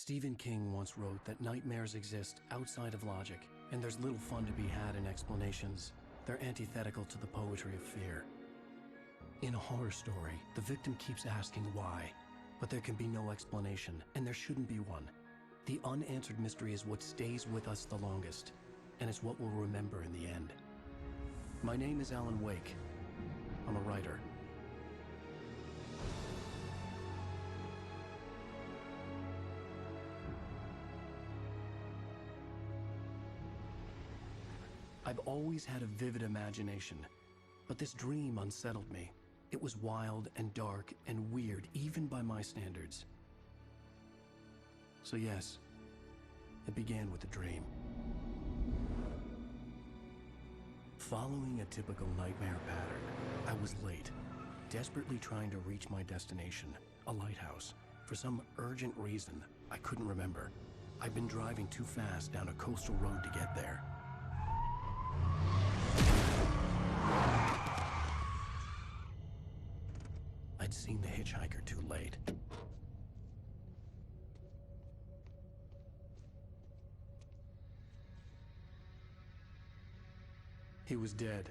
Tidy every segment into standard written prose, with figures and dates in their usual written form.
Stephen King once wrote that nightmares exist outside of logic, and there's little fun to be had in explanations. They're antithetical to the poetry of fear. In a horror story, the victim keeps asking why, but there can be no explanation, and there shouldn't be one. The unanswered mystery is what stays with us the longest, and it's what we'll remember in the end. My name is Alan Wake. I'm a writer. I've always had a vivid imagination, but this dream unsettled me. It was wild and dark and weird, even by my standards. So yes, it began with a dream. Following a typical nightmare pattern, I was late, desperately trying to reach my destination, a lighthouse. For some urgent reason, I couldn't remember. I'd been driving too fast down a coastal road to get there. I'd seen the hitchhiker too late. He was dead.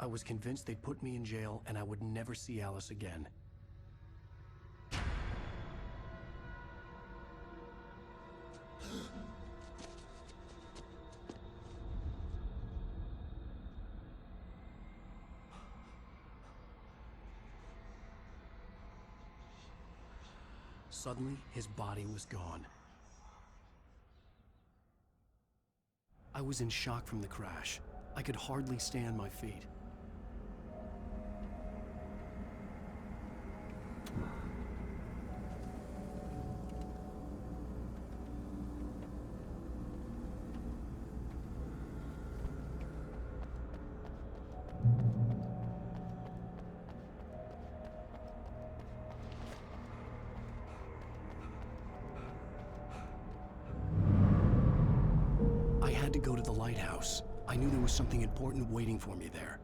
I was convinced they'd put me in jail and I would never see Alice again. Suddenly, his body was gone. I was in shock from the crash. I could hardly stay on my feet. I had to go to the lighthouse. I knew there was something important waiting for me there.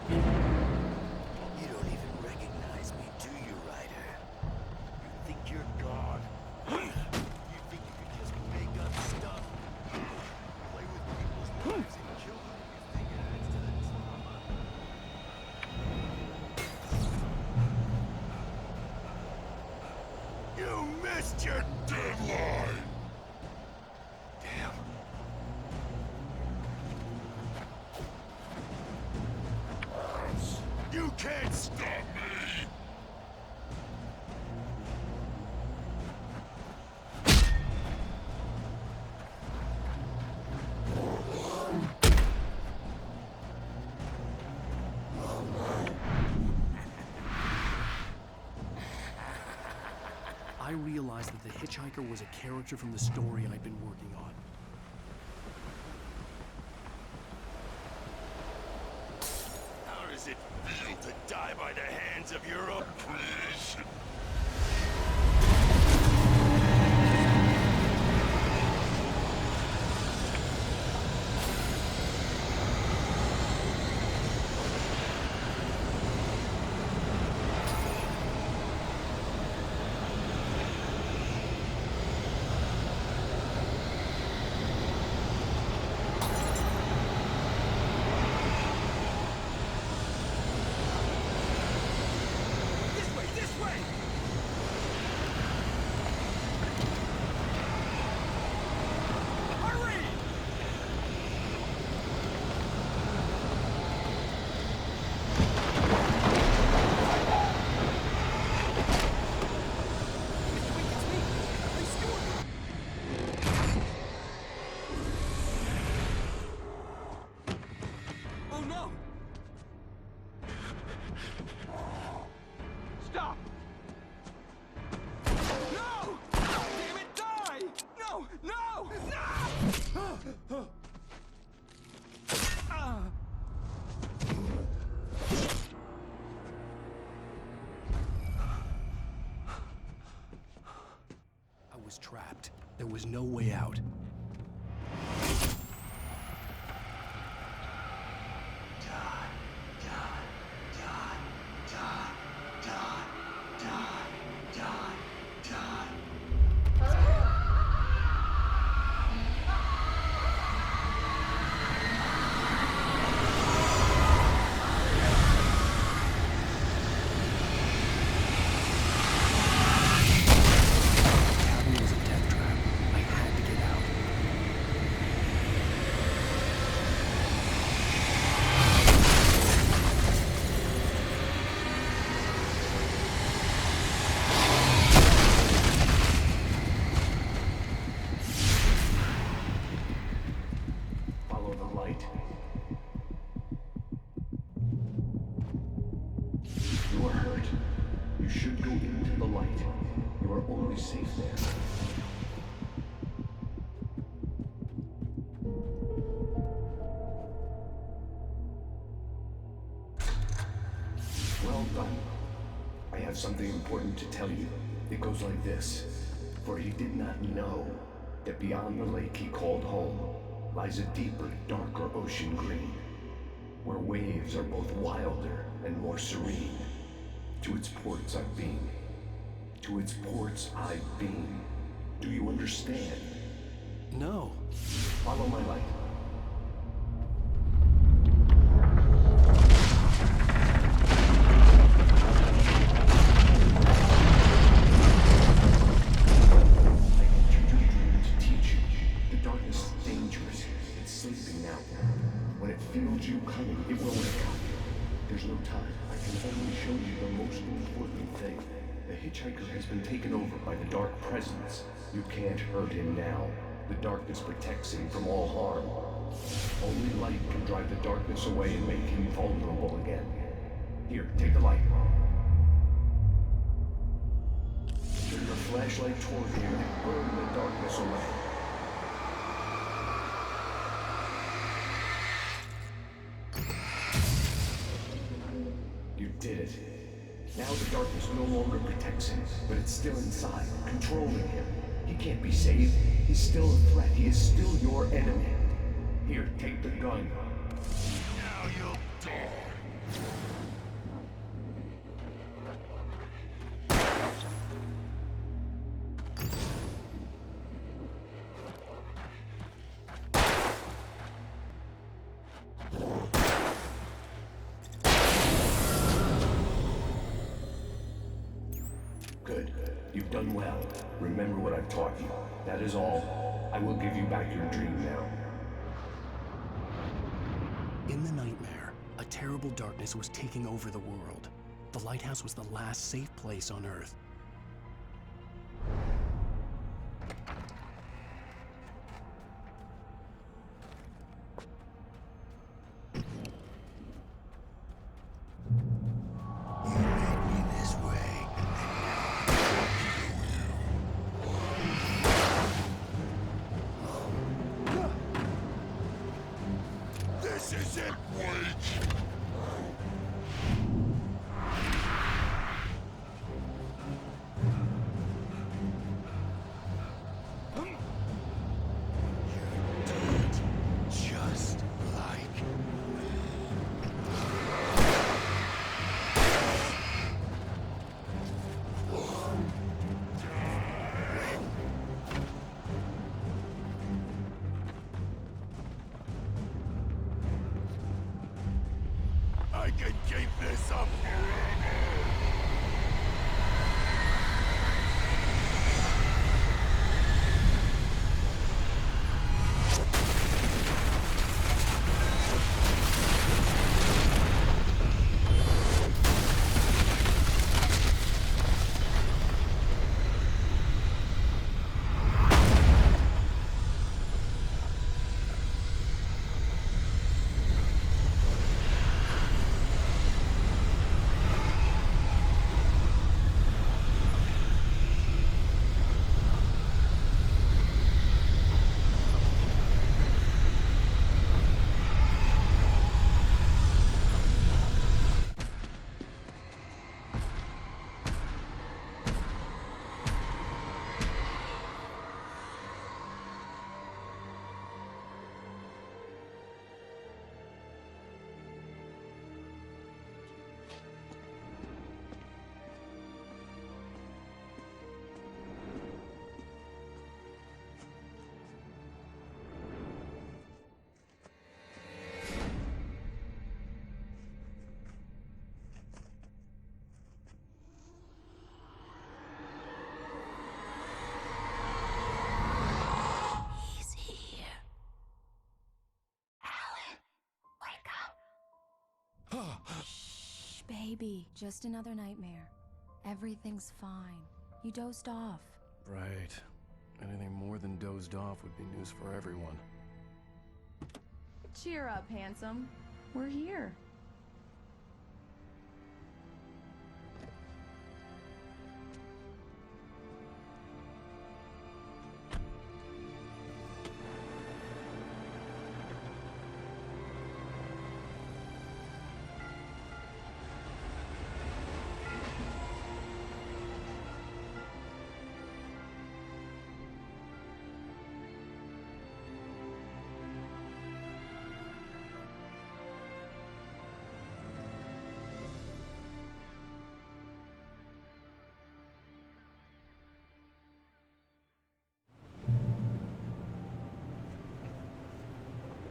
You don't even recognize me, do you, Ryder? You think you're God? You think you can just make up stuff? Play with people's lives and kill them? You think it adds to the trauma? You missed your deadline! Damn. You can't stop me! I realized that the hitchhiker was a character from the story I'd been working on. How does it feel to die by the hands of your oppressors? This way! Hurry! It's me! Hey, Stuart! Oh no! Stop! No! Damn it, die! No! No! No! I was trapped. There was no way out. Safe there. Well done. I have something important to tell you. It goes like this. For he did not know that beyond the lake he called home lies a deeper, darker ocean green, where waves are both wilder and more serene. To its ports I've been. To its ports I've been. Do you understand? No. Follow my light. I entered your dream to teach you. The darkness is dangerous. It's sleeping now. When it feels you coming, it will wake up. There's no time. I can only show you the most important thing. The hitchhiker has been taken over by the dark presence. You can't hurt him now. The darkness protects him from all harm. Only light can drive the darkness away and make him vulnerable again. Here, take the light. Turn your flashlight toward him and burn the darkness away. You did it. Now the darkness no longer protects him, but it's still inside, controlling him. He can't be saved. He's still a threat. He is still your enemy. Here, take the gun. Now you'll die. Good. You've done well. Remember what I've taught you. That is all. I will give you back your dream now. In the nightmare, a terrible darkness was taking over the world. The lighthouse was the last safe place on Earth. This is it, Wake! Just like I could keep this up forever. Baby, just another nightmare. Everything's fine. You dozed off. Right. Anything more than dozed off would be news for everyone. Cheer up, handsome. We're here.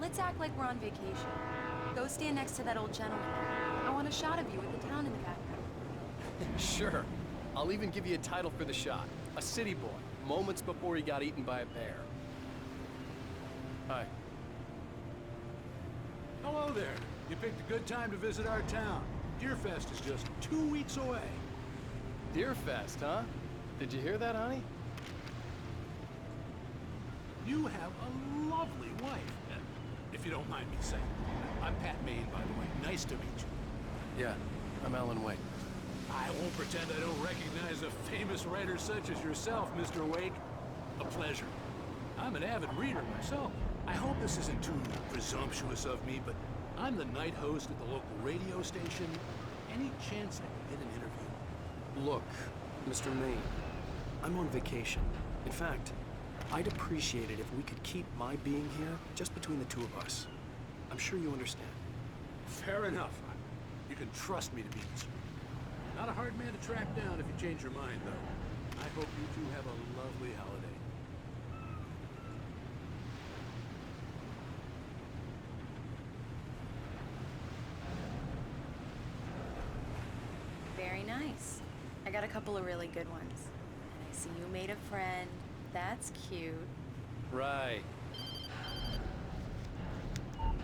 Let's act like we're on vacation. Go stand next to that old gentleman. I want a shot of you with the town in the background. Sure. I'll even give you a title for the shot. A city boy, moments before he got eaten by a bear. Hi. Hello there. You picked a good time to visit our town. Deerfest is just 2 weeks away. Deerfest, huh? Did you hear that, honey? You have a lovely wife, if you don't mind me saying. I'm Pat Maine, by the way. Nice to meet you. Yeah, I'm Alan Wake. I won't pretend I don't recognize a famous writer such as yourself, Mr. Wake. A pleasure. I'm an avid reader myself. I hope this isn't too presumptuous of me, but I'm the night host at the local radio station. Any chance I can get an interview? Look, Mr. Maine, I'm on vacation. In fact, I'd appreciate it if we could keep my being here just between the two of us. I'm sure you understand. Fair enough. You can trust me to be discreet. Not a hard man to track down if you change your mind, though. I hope you two have a lovely holiday. Very nice. I got a couple of really good ones. And I see you made a friend. That's cute. Right.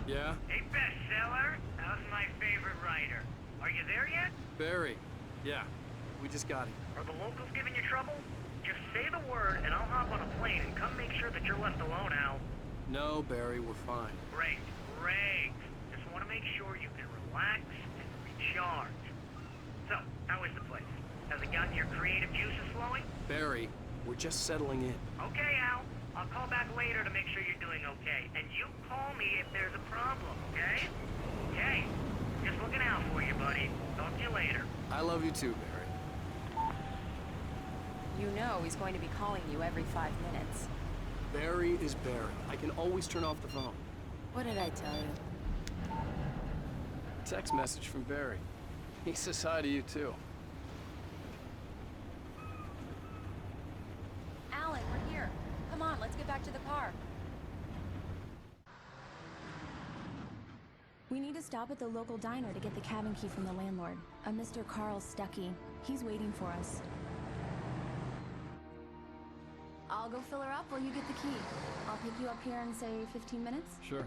Yeah? Hey, bestseller. How's my favorite writer? Are you there yet? Barry. Yeah. We just got him. Are the locals giving you trouble? Just say the word and I'll hop on a plane and come make sure that you're left alone, Al. No, Barry, we're fine. Great, great. Just want to make sure you can relax and recharge. So, how is the place? Has it gotten your creative juices flowing? Barry, we're just settling in. Okay, Al. I'll call back later to make sure you're doing okay. And you call me if there's a problem, okay? Okay. Just looking out for you, buddy. Talk to you later. I love you too, Barry. You know he's going to be calling you every 5 minutes. Barry is Barry. I can always turn off the phone. What did I tell you? Text message from Barry. He says hi to you too. Alan, we're here. Come on, let's get back to the car. We need to stop at the local diner to get the cabin key from the landlord, a Mr. Carl Stuckey. He's waiting for us. I'll go fill her up while you get the key. I'll pick you up here in, say, 15 minutes? Sure.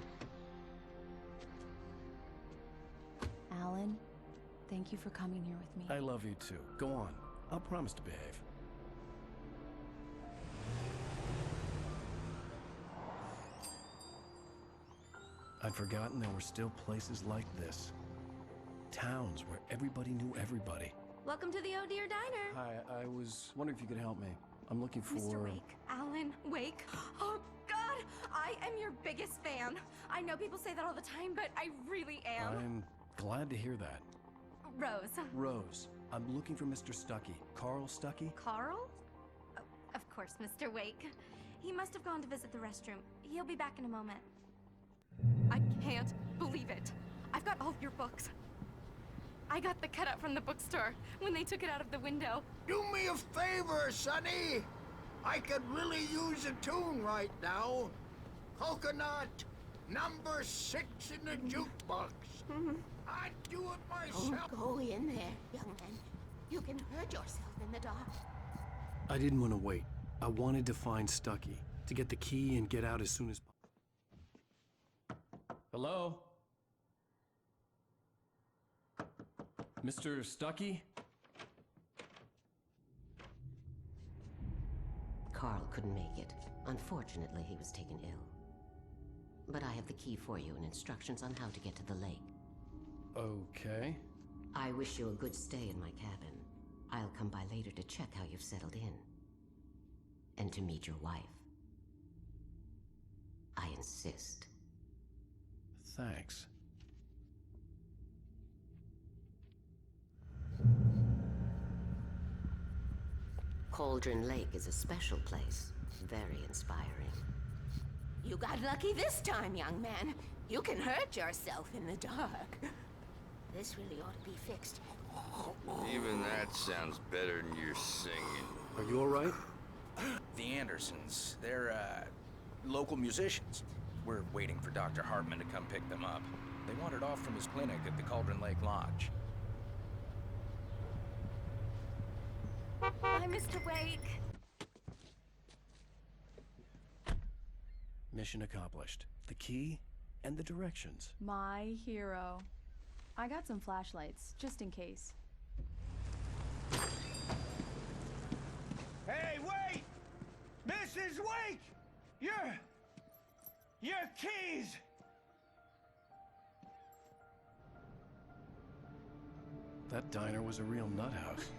Alan, thank you for coming here with me. I love you too. Go on. I'll promise to behave. I'd forgotten there were still places like this. Towns where everybody knew everybody. Welcome to the Oh Dear Diner. Hi, I was wondering if you could help me. I'm looking for... Mr. Wake. Alan Wake. Oh, God! I am your biggest fan. I know people say that all the time, but I really am. I'm glad to hear that. Rose. Rose, I'm looking for Mr. Stuckey. Carl Stuckey? Carl? Oh, of course, Mr. Wake. He must have gone to visit the restroom. He'll be back in a moment. I can't believe it. I've got all of your books. I got the cutout from the bookstore when they took it out of the window. Do me a favor, Sonny. I could really use a tune right now. Coconut, number 6 in the jukebox. I'd do it myself. Don't go in there, young man. You can hurt yourself in the dark. I didn't want to wait. I wanted to find Stuckey, to get the key and get out as soon as possible. Hello? Mr. Stuckey? Carl couldn't make it. Unfortunately, he was taken ill. But I have the key for you and instructions on how to get to the lake. Okay. I wish you a good stay in my cabin. I'll come by later to check how you've settled in. And to meet your wife. I insist. Thanks. Cauldron Lake is a special place. Very inspiring. You got lucky this time, young man. You can hurt yourself in the dark. This really ought to be fixed. Even that sounds better than your singing. Are you all right? The Andersons, they're, local musicians. We're waiting for Dr. Hartman to come pick them up. They wandered off from his clinic at the Cauldron Lake Lodge. Bye, Mr. Wake. Mission accomplished. The key and the directions. My hero. I got some flashlights, just in case. Hey, wait! Mrs. Wake! Your keys! That diner was a real nut house.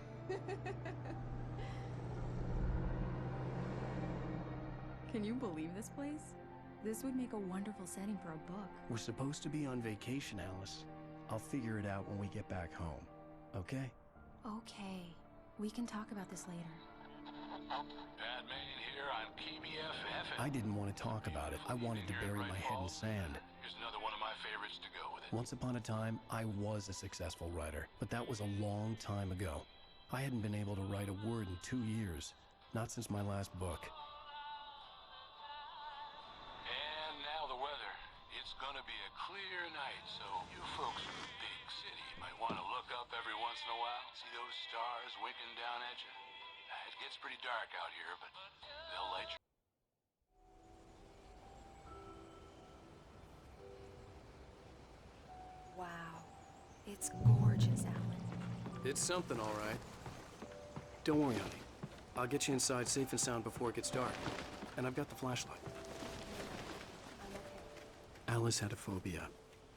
Can you believe this place? This would make a wonderful setting for a book. We're supposed to be on vacation, Alice. I'll figure it out when we get back home. Okay? Okay. We can talk about this later. Batman here on PBFF. I didn't want to talk about it. I wanted to bury my head in sand. Here's another one of my favorites to go with it. Once upon a time, I was a successful writer, but that was a long time ago. I hadn't been able to write a word in 2 years. Not since my last book. And now the weather. It's gonna be a clear night, so you folks in the big city might want to look up every once in a while. See those stars winking down at you? It gets pretty dark out here, but they'll light you. Wow. It's gorgeous, Alan. It's something, all right. Don't worry, honey. I'll get you inside safe and sound before it gets dark. And I've got the flashlight. Alice had a phobia.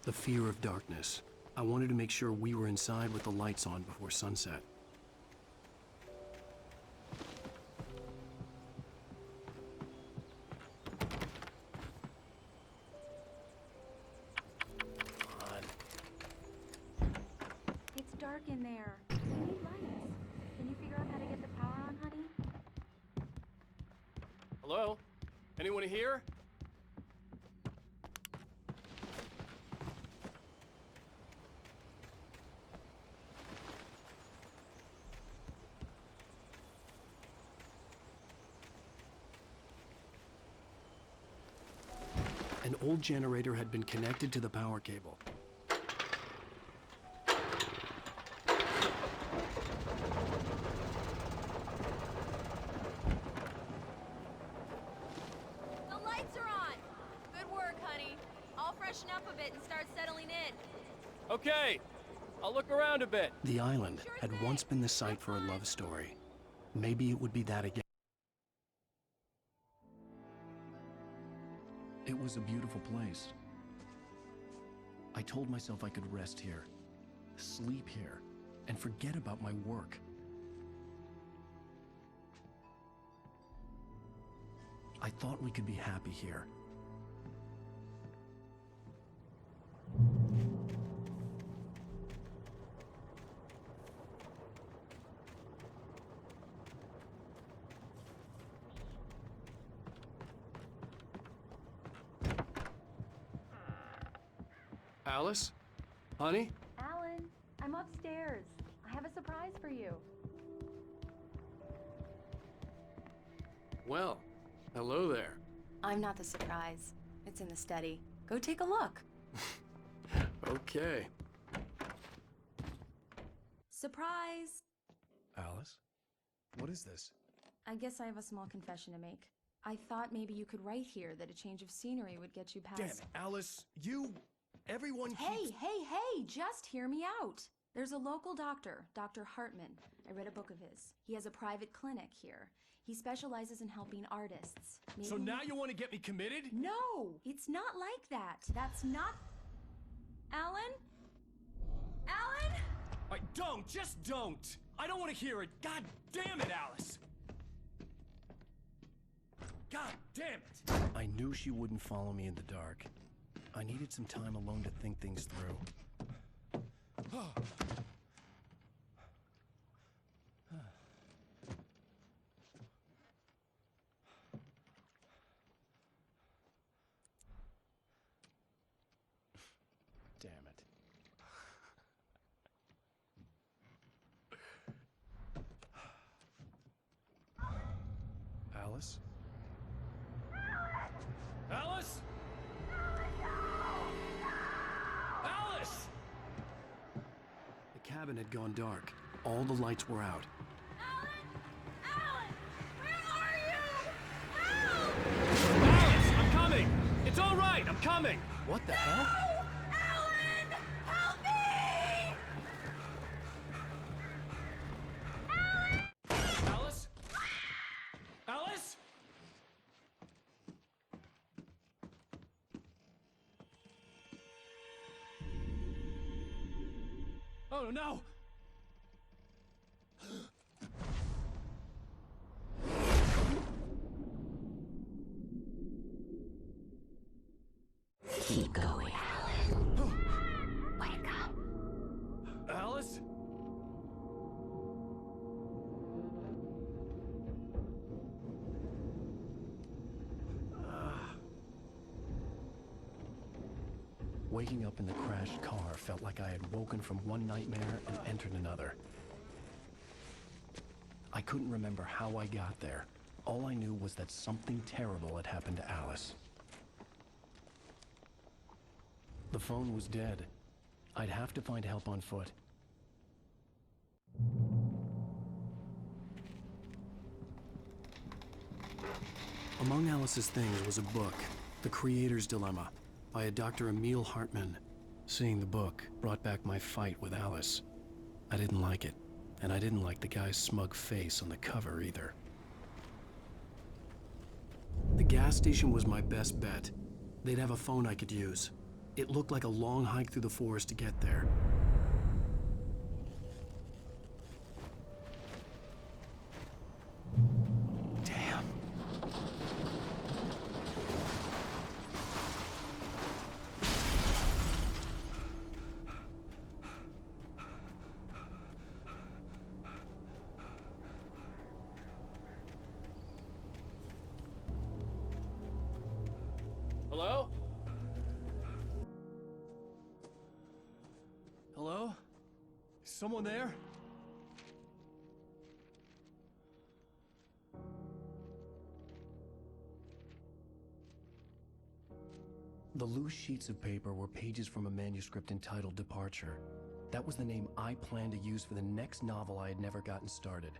The fear of darkness. I wanted to make sure we were inside with the lights on before sunset. It's dark in there. We need lights. Can you figure out how to get the power on, honey? Hello? Anyone here? An old generator had been connected to the power cable. The lights are on! Good work, honey. I'll freshen up a bit and start settling in. Okay, I'll look around a bit. The island had once been the site for a love story. Maybe it would be that again. It was a beautiful place. I told myself I could rest here, sleep here, and forget about my work. I thought we could be happy here. Alice? Honey? Alan, I'm upstairs. I have a surprise for you. Well, hello there. I'm not the surprise. It's in the study. Go take a look. Okay. Surprise! Alice? What is this? I guess I have a small confession to make. I thought maybe you could write here that a change of scenery would get you past... Damn it, Alice, you... Everyone Hey, keeps... hey, hey! Just hear me out! There's a local doctor, Dr. Hartman. I read a book of his. He has a private clinic here. He specializes in helping artists. So now you want to get me committed? No, it's not like that. That's not... Alan? Alan? Don't, just don't. I don't want to hear it. God damn it, Alice. God damn it. I knew she wouldn't follow me in the dark. I needed some time alone to think things through. Damn it. Alice? Alice? Alice! The cabin had gone dark. All the lights were out. Alan! Where are you? Alice, I'm coming! It's all right, I'm coming! What the hell? Alan! Help me! Alice? Alice? Oh no! Keep going, Alan. Wake up. Alice? Waking up in the crashed car felt like I had woken from one nightmare and entered another. I couldn't remember how I got there. All I knew was that something terrible had happened to Alice. The phone was dead. I'd have to find help on foot. Among Alice's things was a book, The Creator's Dilemma, by a Dr. Emil Hartman. Seeing the book brought back my fight with Alice. I didn't like it, and I didn't like the guy's smug face on the cover either. The gas station was my best bet. They'd have a phone I could use. It looked like a long hike through the forest to get there. Damn. Hello? Hello? Is someone there? The loose sheets of paper were pages from a manuscript entitled Departure. That was the name I planned to use for the next novel I had never gotten started.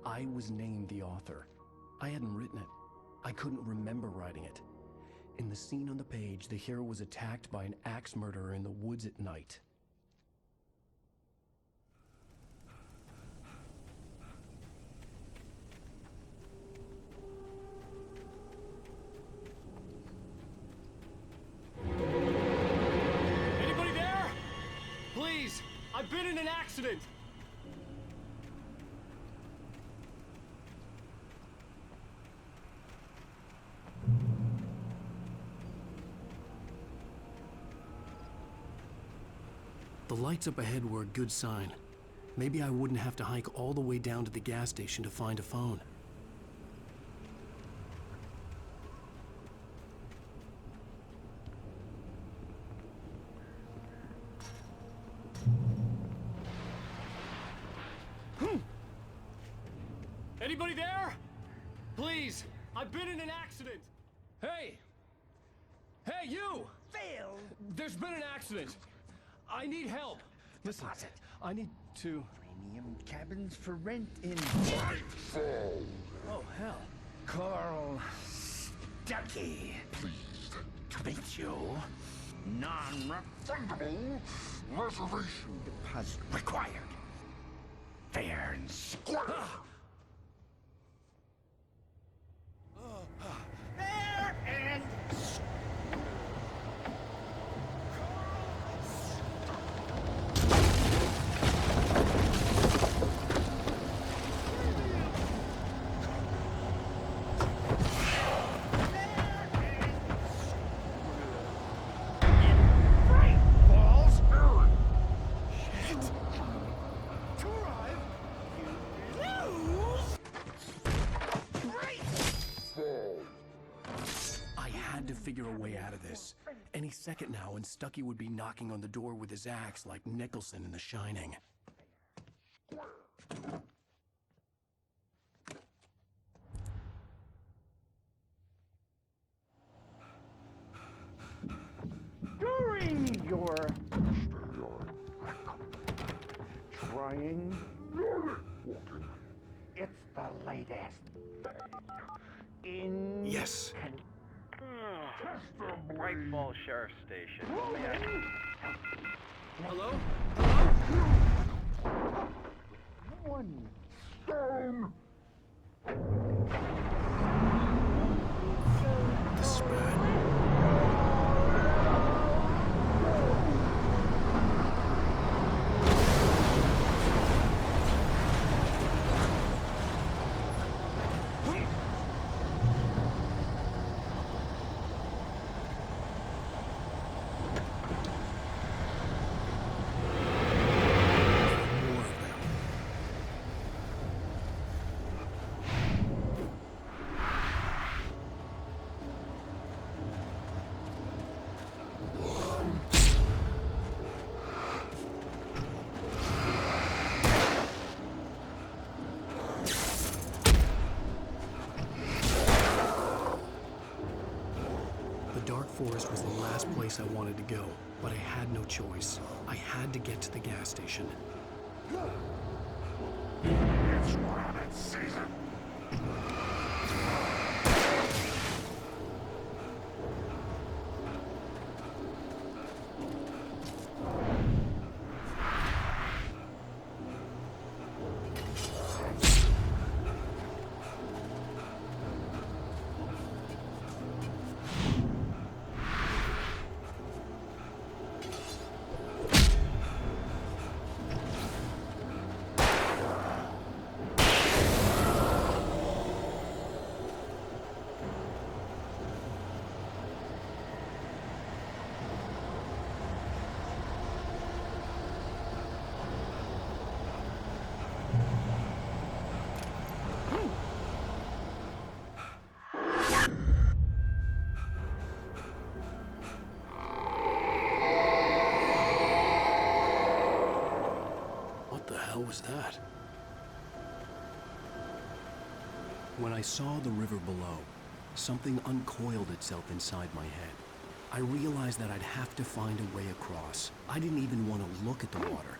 I was named the author. I hadn't written it. I couldn't remember writing it. In the scene on the page, the hero was attacked by an axe murderer in the woods at night. Anybody there? Please, I've been in an accident. The lights up ahead were a good sign. Maybe I wouldn't have to hike all the way down to the gas station to find a phone. Anybody there? Please, I've been in an accident. Hey! Hey, you! Phil! There's been an accident. I need help. Listen, Deposit. I need to... Premium cabins for rent in Nightfall. Oh, hell. Carl Stuckey. Pleased To meet you. Non-refundable Reservation deposit required. Fair and square. Fair and I had to figure a way out of this. Any second now, and Stucky would be knocking on the door with his axe like Nicholson in The Shining. during your trying, it's the latest in Yes. Bright Falls Sheriff Station. Hello? one stone. This is bad. The dark forest was the last place I wanted to go, but I had no choice. I had to get to the gas station. It's rabbit season. What the hell was that? When I saw the river below, something uncoiled itself inside my head. I realized that I'd have to find a way across. I didn't even want to look at the water.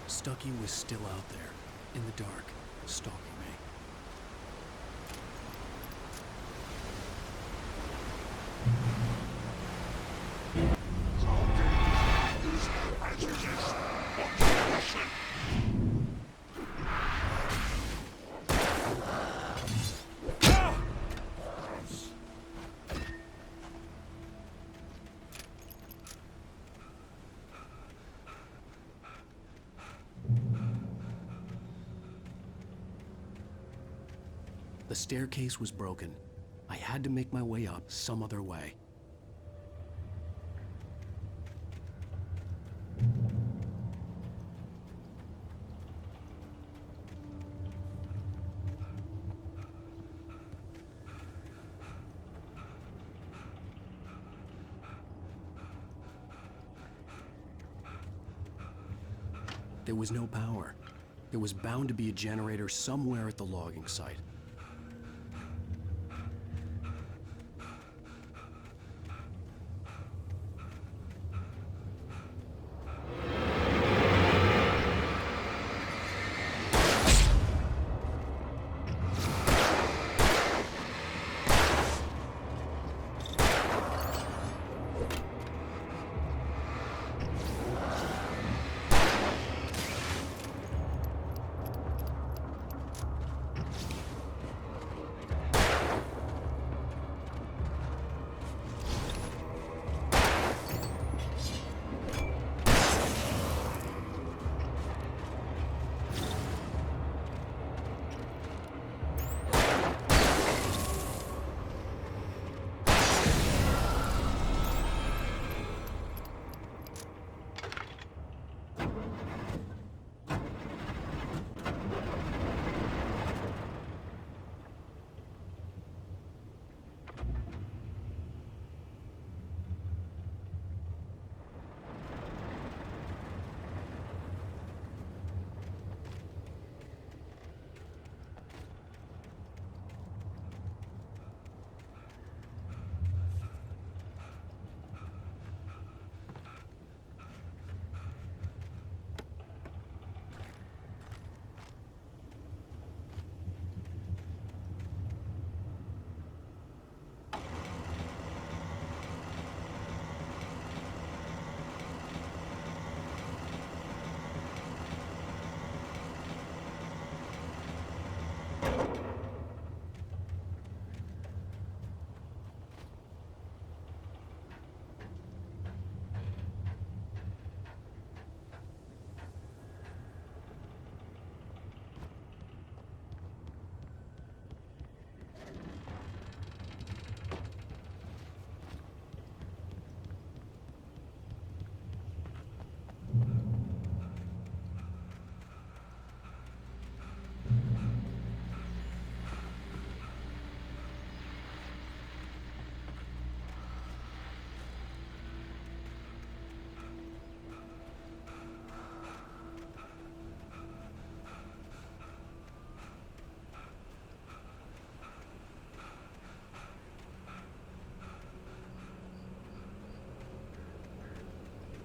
Stucky was still out there, in the dark, stalking me. The staircase was broken, I had to make my way up some other way. There was no power. There was bound to be a generator somewhere at the logging site.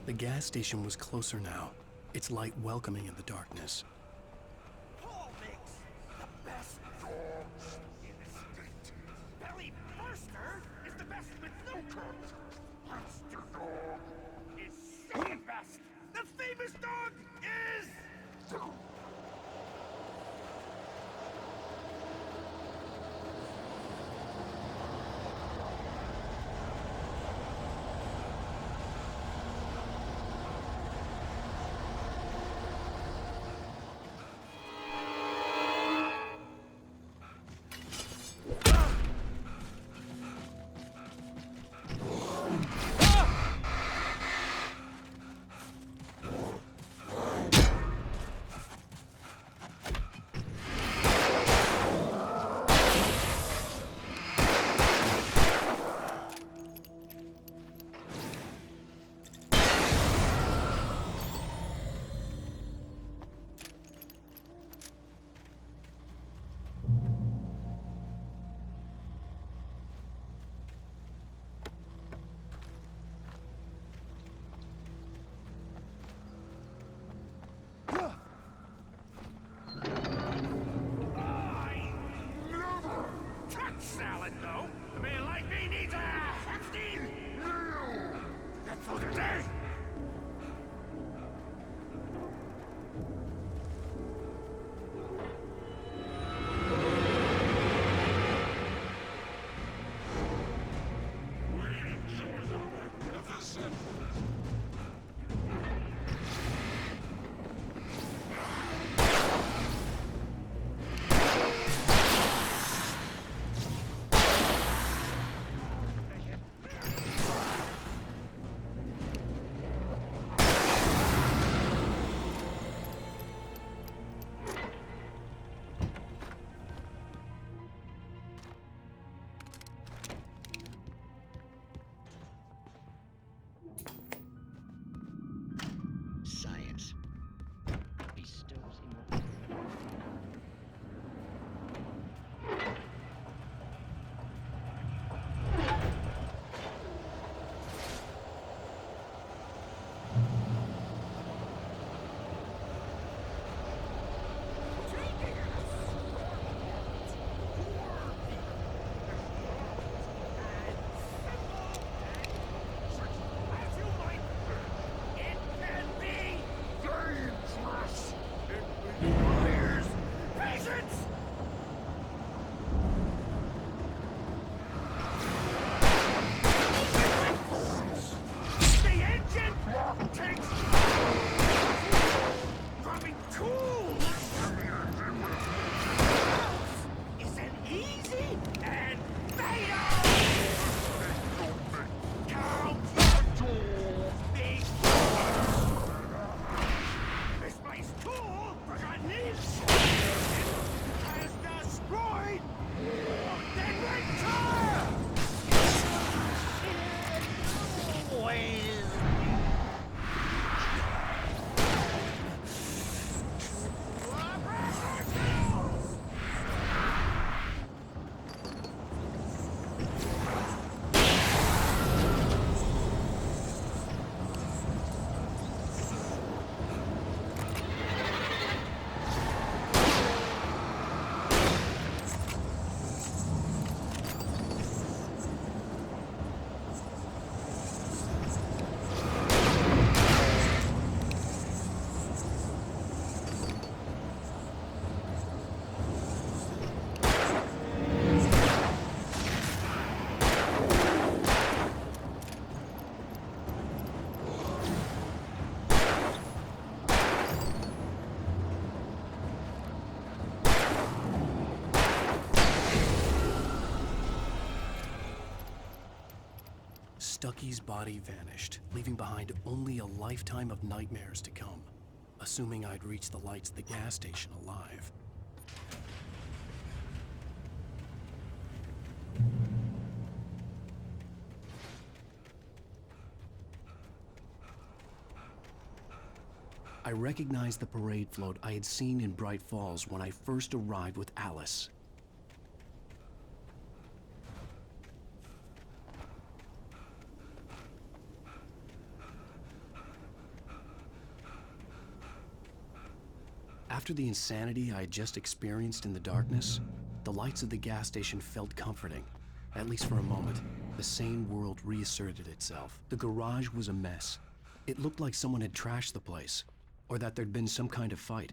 The gas station was closer now, its light welcoming in the darkness. Paul makes the best dogs in the state. Belly Burster is the best with no cuts. Monster Dog is second best. The famous dog is... disturbs him. Stucky's body vanished, leaving behind only a lifetime of nightmares to come. Assuming I'd reach the lights at the gas station alive. I recognized the parade float I had seen in Bright Falls when I first arrived with Alice. After the insanity I had just experienced in the darkness, the lights of the gas station felt comforting. At least for a moment, the sane world reasserted itself. The garage was a mess. It looked like someone had trashed the place, or that there'd been some kind of fight.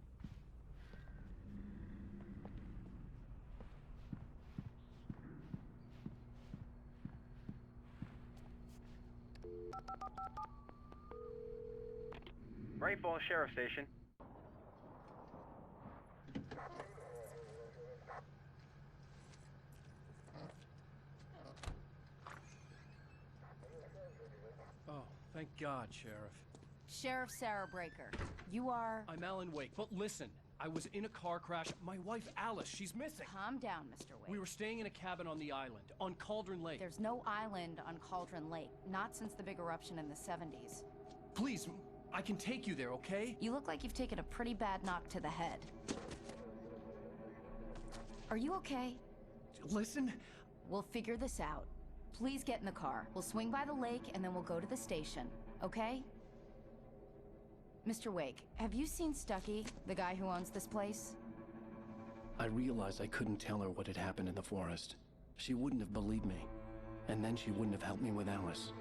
Bright Falls Sheriff Station. Oh, thank God, Sheriff. Sheriff Sarah Breaker. You are... I'm Alan Wake, but listen. I was in a car crash. My wife, Alice, she's missing. Calm down, Mr. Wake. We were staying in a cabin on the island, on Cauldron Lake. There's no island on Cauldron Lake. Not since the big eruption in the 70s. Please, I can take you there, okay? You look like you've taken a pretty bad knock to the head. Are you okay? Listen. We'll figure this out. Please get in the car. We'll swing by the lake and then we'll go to the station, okay? Mr. Wake, have you seen Stucky, the guy who owns this place? I realized I couldn't tell her what had happened in the forest. She wouldn't have believed me. And then she wouldn't have helped me with Alice.